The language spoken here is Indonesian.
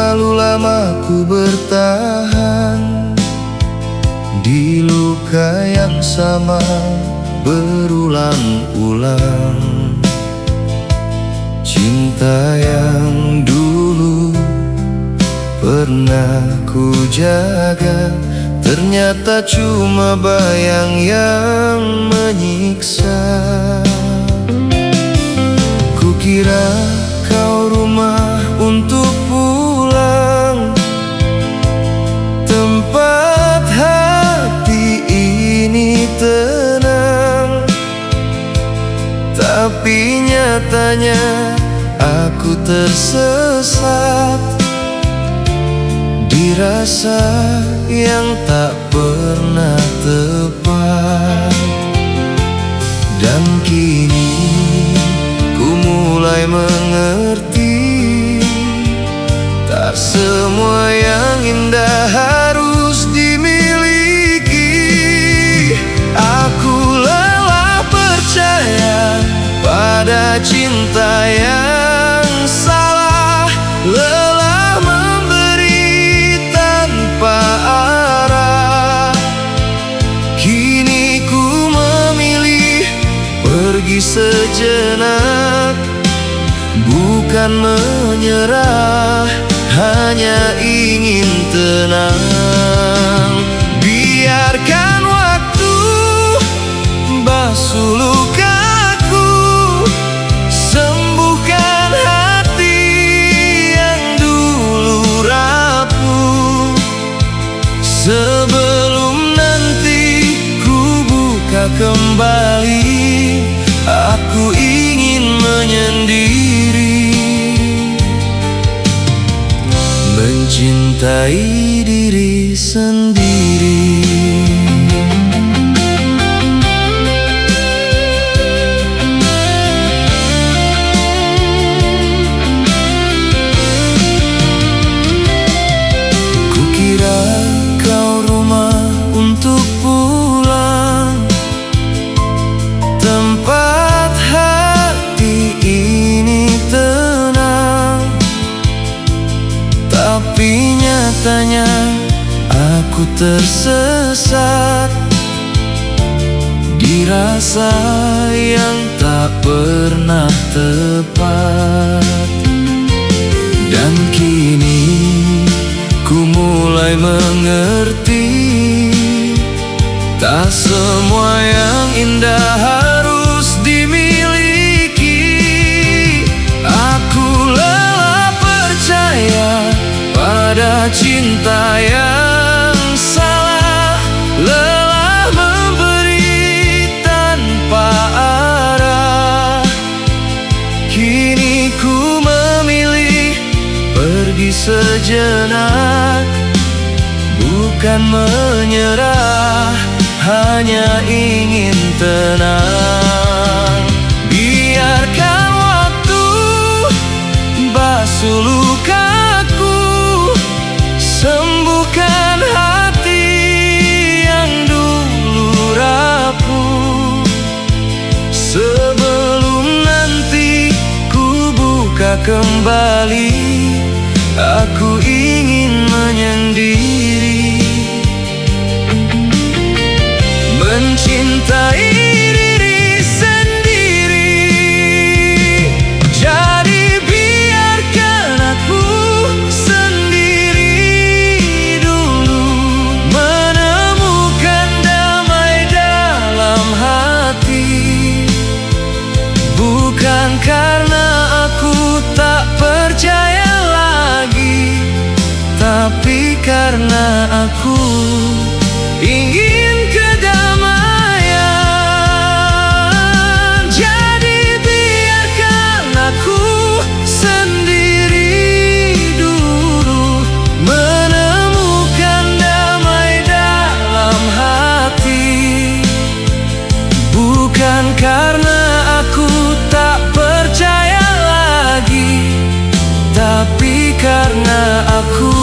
Terlalu lama ku bertahan di luka yang sama berulang-ulang. Cinta yang dulu pernah ku jaga, ternyata cuma bayang yang menyiksa. Kukira kau rumah untuk pulang, tempat hati ini tenang. Tapi nyatanya aku tersesat di rasa yang tak pernah tepat. Dan kini ku mulai mengerti, tak semua yang indah harus dimiliki. Aku lelah percaya pada cinta yang salah, lelah memberi tanpa arah. Kini ku memilih pergi sejenak, bukan menyerah, hanya ingin tenang. Biarkan waktu basuh lukaku, sembuhkan hati yang dulu rapuh. Sebelum nanti ku buka kembali, aku ingin menyendiri, mencintai diri sendiri. Kukira kau rumah untuk pulang, tempat hati ini tenang. Tapi nyatanya aku tersesat di rasa yang tak pernah tepat. Dan kini ku mulai mengerti, tak semua yang indah harus dimiliki. Aku lelah percaya pada cinta yang salah, lelah memberi tanpa arah. Kini ku memilih pergi sejenak, bukan menyerah, hanya ingin tenang. Biarkan waktu basuh lukaku, sembuhkan hati yang dulu rapuh. Sebelum nanti ku buka kembali, aku ingin menyendiri, mencintai diri sendiri. Jadi biarkan aku sendiri dulu, menemukan damai dalam hati. Bukan karena aku tak percaya lagi, tapi karena aku ingin kedamaian. Jadi biarkan aku sendiri dulu, menemukan damai dalam hati. Bukan karena aku tak percaya lagi, tapi karena aku